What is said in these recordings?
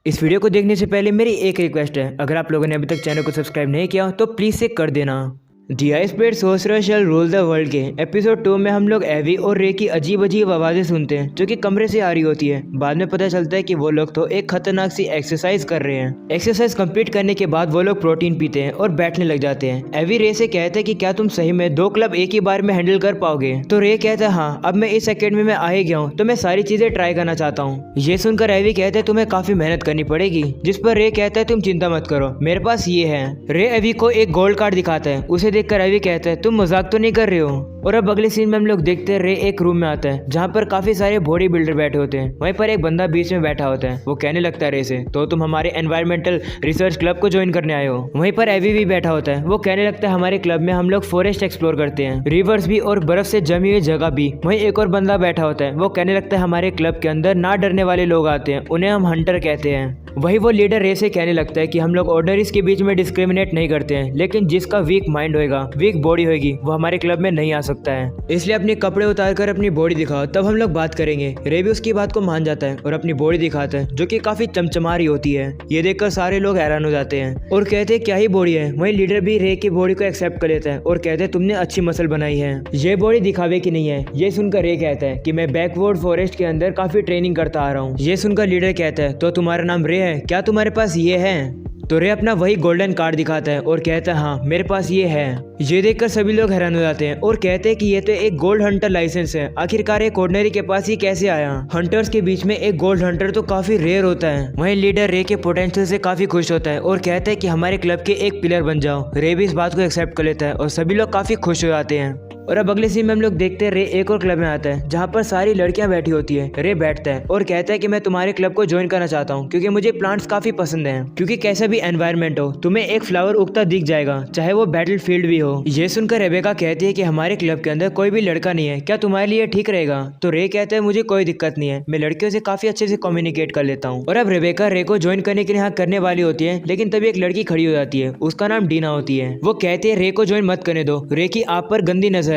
इस वीडियो को देखने से पहले मेरी एक रिक्वेस्ट है, अगर आप लोगों ने अभी तक चैनल को सब्सक्राइब नहीं किया तो प्लीज़ से कर देना। The I spade sorcerer shall rule the world के एपिसोड 2 में हम लोग एवी और रे की अजीब अजीब आवाज़ें सुनते हैं जो कि कमरे से आ रही होती है। बाद में पता चलता है कि वो लोग तो एक खतरनाक सी एक्सरसाइज कर रहे हैं। एक्सरसाइज कंप्लीट करने के बाद वो लोग प्रोटीन पीते हैं और बैठने लग जाते हैं। एवी रे से कहते हैं कि क्या तुम सही में 2 क्लब एक ही बार में हैंडल कर पाओगे? तो रे कहता है हाँ, अब मैं इस एकेडमी में आ ही गया हूँ तो मैं सारी चीजें ट्राई करना चाहता हूँ। ये सुनकर एवी कहते हैं तुम्हें काफी मेहनत करनी पड़ेगी, जिस पर रे कहता है तुम चिंता मत करो, मेरे पास ये है। रे एवी को एक गोल्ड कार्ड दिखाता है। उसे देखकर एवी कहता है तुम मजाक तो नहीं कर रहे हो? और अब अगले सीन में हम लोग देखते हैं रे एक रूम में आता है जहाँ पर काफी सारे बॉडी बिल्डर बैठे होते हैं। वहीं पर एक बंदा बीच में बैठा होता है। वो कहने लगता है रे से तो तुम हमारे एनवायरमेंटल रिसर्च क्लब को ज्वाइन करने आए हो। वहीं पर एवी भी बैठा होता है। वो कहने लगता है हमारे क्लब में हम लोग फॉरेस्ट एक्सप्लोर करते हैं, रिवर्स भी और बर्फ से जमी हुई जगह भी। वहीं एक और बंदा बैठा होता है। वो कहने लगता है हमारे क्लब के अंदर ना डरने वाले लोग आते हैं, उन्हें हम हंटर कहते हैं। वही वो लीडर रे से कहने लगता है कि हम लोग ऑर्डनरीज के बीच में डिस्क्रिमिनेट नहीं करते हैं, लेकिन जिसका वीक माइंड होएगा, वीक बॉडी होगी, वो हमारे क्लब में नहीं आ सकता है। इसलिए अपने कपड़े उतार कर अपनी बॉडी दिखाओ, तब हम लोग बात करेंगे। रे भी उसकी बात को मान जाता है और अपनी बॉडी दिखाता है जो कि काफी चमचमा रही होती है। ये देखकर सारे लोग हैरान हो जाते हैं और कहते हैं क्या ही बॉडी है। वही लीडर भी रे की बॉडी को एक्सेप्ट कर लेता है और कहते हैं तुमने अच्छी मसल बनाई है, ये बॉडी दिखावे की नहीं है। ये सुनकर रे कहता है कि मैं बैकवर्ड फॉरेस्ट के अंदर काफी ट्रेनिंग करता आ रहा हूँ। ये सुनकर लीडर कहता है तो तुम्हारा नाम रे है, क्या तुम्हारे पास ये है? तो रे अपना वही गोल्डन कार्ड दिखाता है और कहता है हाँ मेरे पास ये है। ये देखकर सभी लोग हैरान हो जाते हैं और कहते हैं कि ये तो एक गोल्ड हंटर लाइसेंस है, आखिरकार एक ऑर्डिनरी के पास ये कैसे आया? हंटर्स के बीच में एक गोल्ड हंटर तो काफी रेयर होता है। वहीं लीडर रे के पोटेंशियल से काफी खुश होता है और कहता है कि हमारे क्लब के एक पिलर बन जाओ। रे भी इस बात को एक्सेप्ट कर लेता है और सभी लोग काफी खुश हो जाते हैं। और अब अगले सीन में हम लोग देखते हैं रे एक और क्लब में आता है जहाँ पर सारी लड़कियां बैठी होती है। रे बैठता है और कहता है कि मैं तुम्हारे क्लब को ज्वाइन करना चाहता हूँ क्योंकि मुझे प्लांट्स काफी पसंद हैं। क्योंकि कैसा भी एनवायरनमेंट हो तुम्हें एक फ्लावर उगता दिख जाएगा, चाहे वो बैटल फील्ड भी हो। ये सुनकर रेबेका कहती है कि हमारे क्लब के अंदर कोई भी लड़का नहीं है, क्या तुम्हारे लिए ठीक रहेगा? तो रे कहता है मुझे कोई दिक्कत नहीं है, मैं लड़कियों से काफी अच्छे से कम्युनिकेट कर लेता हूँ। और अब रेबेका रे को ज्वाइन करने के लिए हाँ करने वाली होती है, लेकिन तभी एक लड़की खड़ी हो जाती है। उसका नाम डीना होती है। वो कहती है रे को ज्वाइन मत करने दो, रे की आप पर गंदी नजर है।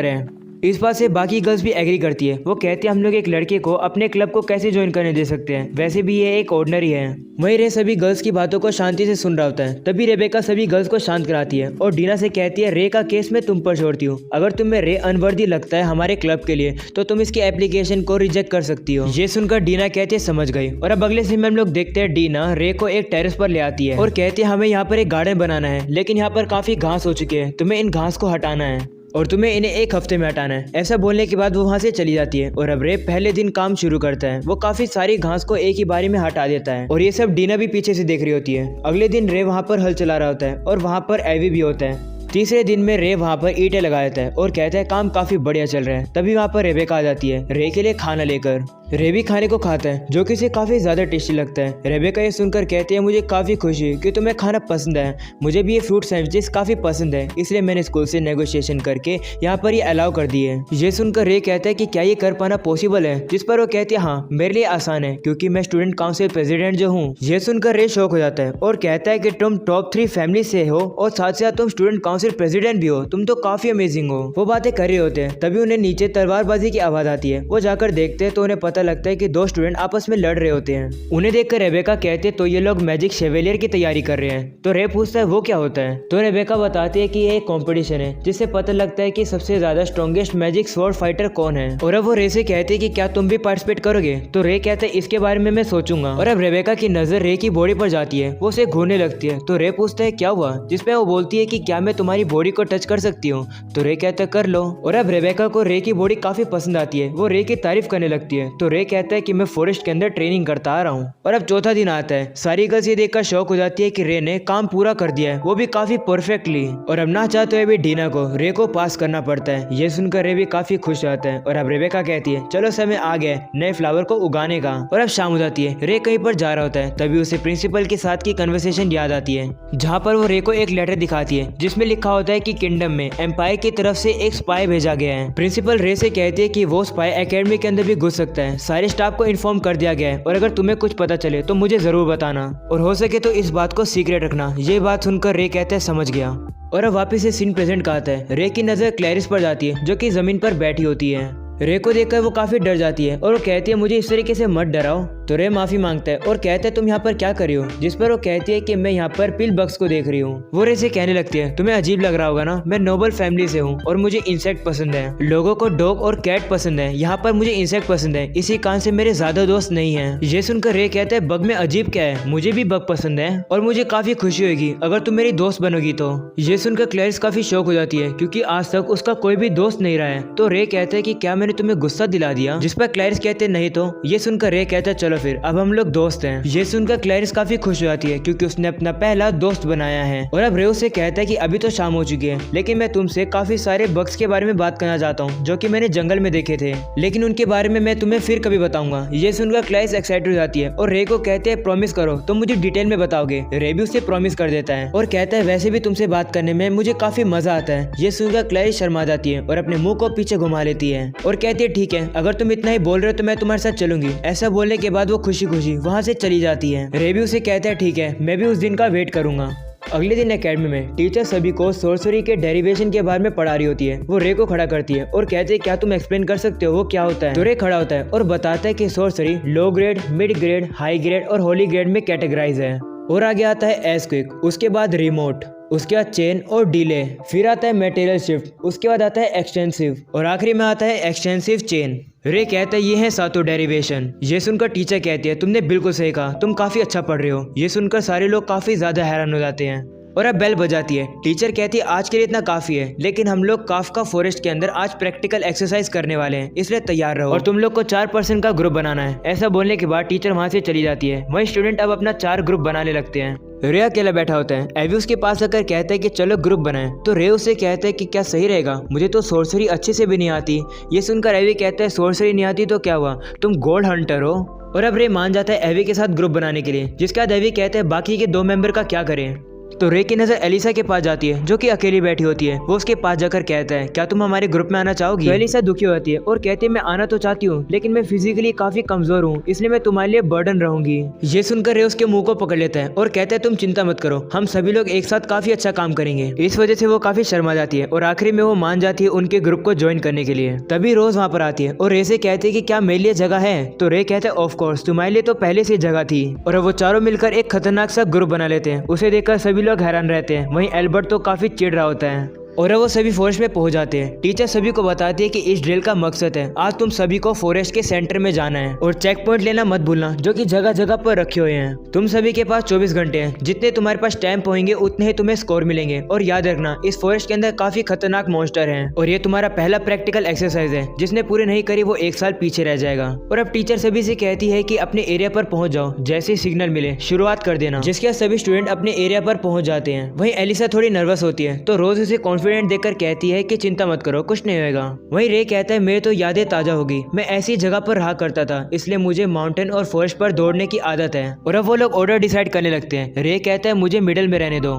इस बात से बाकी गर्ल्स भी एग्री करती है। वो कहती है हम लोग एक लड़के को अपने क्लब को कैसे ज्वाइन करने दे सकते हैं, वैसे भी ये एक ऑर्डिनरी है। वहीं रे सभी गर्ल्स की बातों को शांति से सुन रहा होता है। तभी रेबेका सभी गर्ल्स को शांत कराती है और डीना से कहती है रे का केस मैं तुम पर छोड़ती हूँ, अगर तुम्हें रे अनवर्दी लगता है हमारे क्लब के लिए तो तुम इसकी एप्लीकेशन को रिजेक्ट कर सकती हो। ये सुनकर डीना कहती है समझ गई। और अब अगले सीन में हम लोग देखते हैं डीना रे को एक टेरेस पर ले आती है और कहती है हमें यहाँ पर एक गार्डन बनाना है, लेकिन यहाँ पर काफी घास हो चुकी है, तुम्हें इन घास को हटाना है और तुम्हें इन्हें 1 हफ्ते में हटाना है। ऐसा बोलने के बाद वो वहाँ से चली जाती है और अब रे पहले दिन काम शुरू करता है। वो काफी सारी घास को एक ही बारी में हटा देता है और ये सब डीना भी पीछे से देख रही होती है। अगले दिन रे वहाँ पर हल चला रहा होता है और वहाँ पर एवी भी होता है। तीसरे दिन में रे वहाँ पर ईंटें लगा देता है और कहता है काम काफी बढ़िया चल रहा है। तभी वहाँ पर रेबेका आ जाती है रे के लिए खाना लेकर। रे भी खाने को खाता है जो कि इसे काफी ज्यादा टेस्टी लगता है। रेबेका ये सुनकर कहती है मुझे काफी खुशी कि तुम्हें खाना पसंद है, मुझे भी ये फ्रूट सैंडविचेस काफी पसंद है, इसलिए मैंने स्कूल से नेगोशिएशन करके यहाँ पर ये अलाउ कर दी है। ये सुनकर रे कहता है कि क्या ये कर पाना पॉसिबल है? जिस पर वो कहती है हाँ मेरे लिए आसान है क्योंकि मैं स्टूडेंट काउंसिल प्रेसिडेंट जो हूँ। ये सुनकर रे शौक हो जाता है और कहता है कि तुम टॉप 3 फैमिली से हो और साथ साथ तुम स्टूडेंट काउंसिल प्रेसिडेंट भी हो, तुम तो काफी अमेजिंग हो। वो बातें कर रहे होते हैं तभी उन्हें नीचे तलवारबाजी की आवाज आती है। वो जाकर देखते हैं तो उन्हें पता लगता है कि 2 स्टूडेंट आपस में लड़ रहे होते हैं। उन्हें देखकर रेबेका कहती है तो ये लोग मैजिक शेवेलियर की तैयारी कर रहे हैं। तो रे पूछता है वो क्या होता है? तो रेबेका बताती है कि ये एक कंपटीशन है जिससे पता लगता है कि सबसे ज्यादा स्ट्रॉन्गेस्ट मैजिक स्वॉर्ड फाइटर कौन है। और अब वो रे से कहती है कि क्या तुम भी पार्टिसिपेट करोगे? तो रे कहता है इसके बारे में मैं सोचूंगा। और अब रेबेका की नजर रे की बॉडी पर जाती है, वो उसे घूरने लगती है। तो रे पूछता है क्या हुआ? जिसपे वो बोलती है कि क्या मैं तुम्हारी बॉडी को टच कर सकती हूँ? तो रे कहता है कर लो। और अब रेबेका को रे की बॉडी काफी पसंद आती है, वो रे की तारीफ करने लगती है। तो रे कहता है कि मैं फॉरेस्ट के अंदर ट्रेनिंग करता आ रहा हूँ। और अब चौथा दिन आता है। सारी गर्ल्स ये देखकर शौक हो जाती है कि रे ने काम पूरा कर दिया है, वो भी काफी परफेक्टली। और अब ना चाहते हुए भी डीना को रे को पास करना पड़ता है। ये सुनकर रे भी काफी खुश रहता है। और अब रेबेका कहती है चलो समय आ गया नए फ्लावर को उगाने का। और अब शाम हो जाती है। रे कहीं पर जा रहा होता है, तभी उसे प्रिंसिपल के साथ की कन्वर्सेशन याद आती है जहाँ पर वो रे को एक लेटर दिखाती है जिसमें लिखा होता है कि किंगडम में एम्पायर की तरफ से एक स्पाई भेजा गया है। प्रिंसिपल रे से कहती है कि वो स्पाई एकेडमी के अंदर भी घुस सकता है, सारे स्टाफ को इन्फॉर्म कर दिया गया है और अगर तुम्हें कुछ पता चले तो मुझे जरूर बताना और हो सके तो इस बात को सीक्रेट रखना। ये बात सुनकर रे कहता है समझ गया। और अब वापस से सीन प्रेजेंट का आता है। रे की नजर क्लैरिस पर जाती है जो कि जमीन पर बैठी होती है। रे को देखकर वो काफी डर जाती है और वो कहती है मुझे इस तरीके से मत डराओ। तो तो रे माफी मांगता है और कहता है तुम यहाँ पर क्या कर रही हो, जिस पर वो कहती है कि मैं यहाँ पर पिल बग्स को देख रही हूँ। वो रे से कहने लगती है तुम्हें अजीब लग रहा होगा ना, मैं नोबल फैमिली से हूँ और मुझे इंसेक्ट पसंद है, लोगों को डॉग और कैट पसंद है, यहाँ पर मुझे इंसेक्ट पसंद है, इसी कारण से मेरे ज्यादा दोस्त नहीं है। ये सुनकर रे कहता है बग में अजीब क्या है, मुझे भी बग पसंद है और मुझे काफी खुशी होगी अगर तुम मेरी दोस्त बनोगी तो। ये सुनकर क्लैरिस काफी शौक हो जाती है क्योंकि आज तक उसका कोई भी दोस्त नहीं रहा है। तो रे कहता है कि क्या मैंने तुम्हें गुस्सा दिला दिया, जिस पर क्लैरिस कहते नहीं तो। ये सुनकर रे कहता है चलो फिर अब हम लोग दोस्त हैं। ये सुनकर क्लैरिस काफी खुश हो जाती है क्योंकि उसने अपना पहला दोस्त बनाया है। और अब रे उससे कहता है कि अभी तो शाम हो चुकी है लेकिन मैं तुमसे काफी सारे बग्स के बारे में बात करना चाहता हूँ जो कि मैंने जंगल में देखे थे, लेकिन उनके बारे में मैं तुम्हें फिर कभी बताऊंगा। ये सुनकर क्लैरिस एक्साइटेड हो जाती है और रे को कहते हैं प्रॉमिस करो तुम मुझे डिटेल में बताओगे। रे भी उसे प्रॉमिस कर देता है और कहता है वैसे भी तुमसे बात करने में मुझे काफी मजा आता है। ये सुनकर क्लैरिस शर्मा जाती है और अपने मुंह को पीछे घुमा लेती है और कहती है ठीक है अगर तुम इतना ही बोल रहे हो तो मैं तुम्हारे साथ चलूंगी। ऐसा बोलने के बाद वो खुशी खुशी वहाँ से चली जाती है। रे भी उसे कहता है ठीक है मैं भी उस दिन का वेट करूंगा। अगले दिन एकेडमी में टीचर सभी को सोर्सरी के डेरिवेशन के बारे में पढ़ा रही होती है। वो रे को खड़ा करती है और कहते हैं क्या तुम एक्सप्लेन कर सकते हो वो क्या होता है। तो रे खड़ा होता है और बताता है कि sorcery low grade, mid grade, high grade और होली ग्रेड में कैटेगराइज है। और आगे आता है एज क्विक, उसके बाद रिमोट, उसके बाद चेन और डिले, फिर आता है मटेरियल शिफ्ट, उसके बाद आता है एक्सटेंसिव और आखिरी में आता है एक्सटेंसिव चेन। रे कहता है ये है सातों डेरिवेशन। ये सुनकर टीचर कहती है तुमने बिल्कुल सही कहा, तुम काफी अच्छा पढ़ रहे हो। ये सुनकर सारे लोग काफी ज्यादा हैरान हो जाते हैं और अब बेल बजाती है। टीचर कहती है आज के लिए इतना काफी है, लेकिन हम लोग काफका फॉरेस्ट के अंदर आज प्रैक्टिकल एक्सरसाइज करने वाले हैं, इसलिए तैयार रहो और तुम लोग को 4% का ग्रुप बनाना है। ऐसा बोलने के बाद टीचर वहाँ से चली जाती है। वही स्टूडेंट अब अपना 4 ग्रुप बनाने लगते हैं। रे अकेला बैठा होता है। एवी उसके पास आकर कहता है कि चलो ग्रुप बनाएं। तो रे उससे कहता है कि क्या सही रहेगा, मुझे तो सोर्सरी अच्छे से भी नहीं आती। ये सुनकर एवी कहता है सोर्सरी नहीं आती तो क्या हुआ, तुम गोल्ड हंटर हो। और अब रे मान जाता है एवी के साथ ग्रुप बनाने के लिए, जिसके बाद एवी कहते हैं बाकी के 2 मेंबर का क्या करें। तो रे की नजर एलिसा के पास जाती है जो कि अकेली बैठी होती है। वो उसके पास जाकर कहता है क्या तुम हमारे ग्रुप में आना चाहोगी। तो एलिसा दुखी होती है और कहती है मैं आना तो चाहती हूँ लेकिन मैं फिजिकली काफी कमजोर हूँ, इसलिए मैं तुम्हारे लिए बर्डन रहूंगी। ये सुनकर रे उसके मुंह को पकड़ लेता है और कहता है तुम चिंता मत करो, हम सभी लोग एक साथ काफी अच्छा काम करेंगे। इस वजह से वो काफी शर्मा जाती है और आखिरी में वो मान जाती है उनके ग्रुप को ज्वाइन करने के लिए। तभी रोज वहाँ पर आती है और रे से कहती है कि क्या मेरे लिए जगह है। तो रे कहता है ऑफ कोर्स, तुम्हारे लिए तो पहले से जगह थी। और वो चारों मिलकर एक खतरनाक सा ग्रुप बना लेते हैं। उसे देखकर सभी लोग हैरान रहते हैं। वहीं एल्बर्ट तो काफी चिढ़ रहा होता है और वो सभी फॉरेस्ट में पहुंच जाते हैं। टीचर सभी को बताती है कि इस ड्रिल का मकसद है आज तुम सभी को फॉरेस्ट के सेंटर में जाना है और चेक पॉइंट लेना मत भूलना जो कि जगह जगह पर रखे हुए हैं। तुम सभी के पास 24 घंटे हैं, जितने तुम्हारे पास टाइम होंगे उतने ही तुम्हें स्कोर मिलेंगे। और याद रखना इस फॉरेस्ट के अंदर काफी खतरनाक मॉन्स्टर हैं और ये तुम्हारा पहला प्रैक्टिकल एक्सरसाइज है, जिसने पूरी नहीं करी वो 1 साल पीछे रह जाएगा। और अब टीचर सभी से कहती है कि अपने एरिया पर पहुंच जाओ, जैसे ही सिग्नल मिले शुरुआत कर देना, जिसके बाद सभी स्टूडेंट अपने एरिया पर पहुंच जाते हैं। वहीं एलिसा थोड़ी नर्वस होती है तो रोज उसे कॉन्फिडेंट देखकर कहती है कि चिंता मत करो कुछ नहीं होगा। वहीं रे कहता है मेरे तो यादें ताजा होगी, मैं ऐसी जगह पर रहा करता था इसलिए मुझे माउंटेन और फॉरेस्ट पर दौड़ने की आदत है। और अब वो लोग ऑर्डर डिसाइड करने लगते हैं। रे कहता है मुझे मिडिल में रहने दो,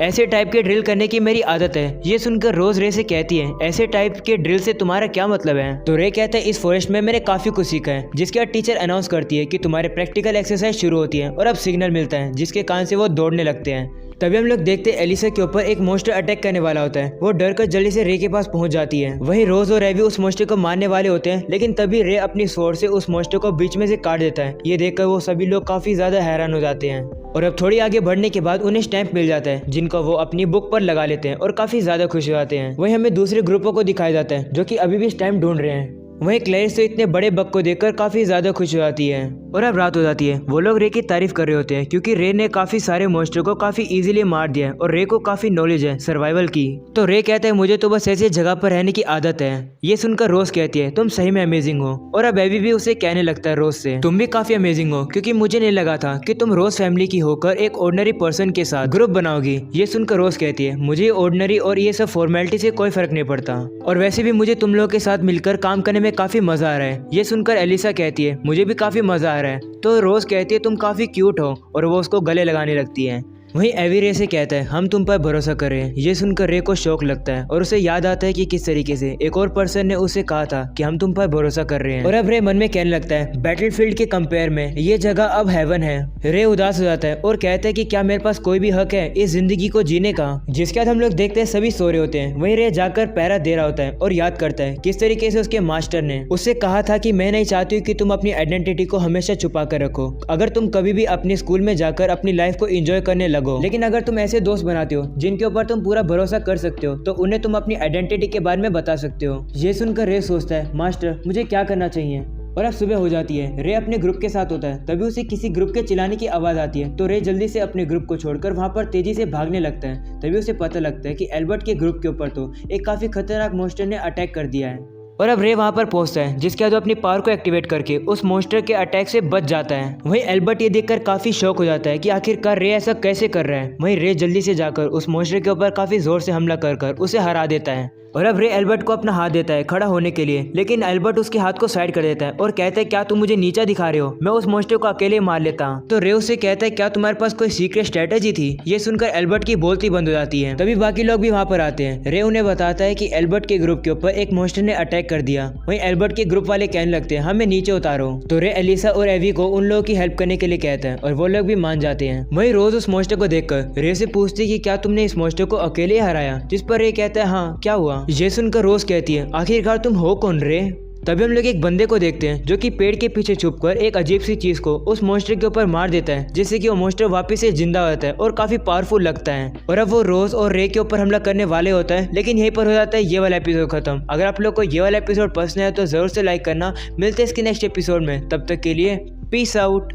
ऐसे टाइप के ड्रिल करने की मेरी आदत है। ये सुनकर रोज रे से कहती है ऐसे टाइप के ड्रिल से तुम्हारा क्या मतलब है। तो रे कहता है इस फॉरेस्ट में मैंने काफी कुछ सीखा है। जिसके बाद टीचर अनाउंस करती है कि तुम्हारे प्रैक्टिकल एक्सरसाइज शुरू होती है और अब सिग्नल मिलता है, जिसके कारण से वो दौड़ने लगते हैं। तभी हम लोग देखते हैं एलिसा के ऊपर एक मॉन्स्टर अटैक करने वाला होता है। वो डर कर जल्दी से रे के पास पहुंच जाती है। वहीं रोज और एवी उस मॉन्स्टर को मारने वाले होते हैं, लेकिन तभी रे अपनी स्वॉर्ड से उस मॉन्स्टर को बीच में से काट देता है। ये देखकर वो सभी लोग काफी ज्यादा हैरान हो जाते हैं। और अब थोड़ी आगे बढ़ने के बाद उन्हें स्टैंप मिल जाता है, जिनको वो अपनी बुक पर लगा लेते हैं और काफी ज्यादा खुश हो जाते हैं। वहीं हमें दूसरे ग्रुपों को दिखाया जाता है जो कि अभी भी स्टैंप ढूंढ रहे हैं। वहीं क्लैरिस तो इतने बड़े बग को देखकर काफी ज्यादा खुश हो जाती है। और अब रात हो जाती है। वो लोग रे की तारीफ कर रहे होते हैं क्योंकि रे ने काफी सारे मॉन्स्टर को काफी इजीली मार दिया है और रे को काफी नॉलेज है सर्वाइवल की। तो रे कहता है मुझे तो बस ऐसी जगह पर रहने की आदत है। ये सुनकर रोज कहती है तुम सही में अमेजिंग हो। और अब एवी भी उसे कहने लगता है रोज से तुम भी काफी अमेजिंग हो, क्योंकि मुझे नहीं लगा था कि तुम रोज फैमिली की होकर एक ऑर्डिनरी पर्सन के साथ ग्रुप बनाओगी। ये सुनकर रोज कहती है मुझे ऑर्डिनरी और ये सब फॉर्मेलिटी से कोई फर्क नहीं पड़ता और वैसे भी मुझे तुम लोगों के साथ मिलकर काम करने में काफी मजा आ रहा है। ये सुनकर एलिसा कहती है मुझे भी काफी मजा आ रहा है। तो रोज कहती है तुम काफी क्यूट हो और वो उसको गले लगाने लगती है। वहीं एवी रे से कहता है हम तुम पर भरोसा कर रहे हैं। ये सुनकर रे को शौक लगता है और उसे याद आता है कि किस तरीके से एक और पर्सन ने उसे कहा था कि हम तुम पर भरोसा कर रहे हैं। और अब रे मन में कहने लगता है बैटलफील्ड के कंपेयर में ये जगह अब हेवन है। रे उदास हो जाता है और कहता है कि क्या मेरे पास कोई भी हक है इस जिंदगी को जीने का। जिसके बाद हम लोग देखते हैं सभी सो रहे होते हैं। वहीं रे जाकर पहरा दे रहा होता है और याद करता है किस तरीके से उसके मास्टर ने उससे कहा था कि मैं नहीं चाहती हूँ कि तुम अपनी आइडेंटिटी को हमेशा छुपा कर रखो। अगर तुम कभी भी अपने स्कूल में जाकर अपनी लाइफ को एंजॉय करने लगो, लेकिन अगर तुम ऐसे दोस्त बनाते हो जिनके ऊपर तुम पूरा भरोसा कर सकते हो तो उन्हें तुम अपनी आइडेंटिटी के बारे में बता सकते हो। ये सुनकर रे सोचता है मास्टर मुझे क्या करना चाहिए। और अब सुबह हो जाती है। रे अपने ग्रुप के साथ होता है, तभी उसे किसी ग्रुप के चिल्लाने की आवाज आती है तो रे जल्दी से अपने ग्रुप को छोड़कर वहां पर तेजी से भागने लगता है। तभी उसे पता लगता है कि एल्बर्ट के ग्रुप के ऊपर तो एक काफी खतरनाक मॉन्स्टर ने अटैक कर दिया है। और अब रे वहां पर पहुंचता है जिसके बाद वो अपनी पावर को एक्टिवेट करके उस मॉन्स्टर के अटैक से बच जाता है। वहीं एल्बर्ट ये देखकर काफी शॉक हो जाता है कि आखिरकार रे ऐसा कैसे कर रहा है। वहीं रे जल्दी से जाकर उस मॉन्स्टर के ऊपर काफी जोर से हमला कर उसे हरा देता है। और अब रे एल्बर्ट को अपना हाथ देता है खड़ा होने के लिए, लेकिन एल्बर्ट उसके हाथ को साइड कर देता है और कहता है क्या तुम मुझे नीचा दिखा रहे हो, मैं उस मॉन्स्टर को अकेले मार लेता। तो रे उससे कहता है क्या तुम्हारे पास कोई सीक्रेट स्ट्रेटेजी थी। ये सुनकर एल्बर्ट की बोलती बंद हो जाती है। तभी बाकी लोग भी वहाँ पर आते हैं। रे उन्हें बताता है कि एल्बर्ट के ग्रुप के ऊपर एक मॉन्स्टर ने अटैक कर दिया। वहीं एल्बर्ट के ग्रुप वाले कहने लगते हैं हमें नीचे उतारो। तो रे एलिसा और एवी को उन लोगों की हेल्प करने के लिए कहता है और वो लोग भी मान जाते हैं। वहीं रोज उस मॉन्स्टर को देखकर रे से पूछती है कि क्या तुमने इस मॉन्स्टर को अकेले हराया, जिस पर रे कहता है हाँ क्या हुआ। ये सुनकर रोज कहती है आखिरकार तुम हो कौन रे। तभी हम लोग एक बंदे को देखते हैं जो कि पेड़ के पीछे छुपकर एक अजीब सी चीज को उस मॉन्स्टर के ऊपर मार देता है, जिससे कि वो मॉन्स्टर वापस से जिंदा हो जाता है और काफी पावरफुल लगता है। और अब वो रोज और रे के ऊपर हमला करने वाले होता है, लेकिन यहीं पर हो जाता है ये वाला एपिसोड खत्म। अगर आप लोग को ये वाला एपिसोड पसंद है तो जरूर से लाइक करना। मिलते हैं इसके नेक्स्ट एपिसोड में, तब तक के लिए पीस आउट।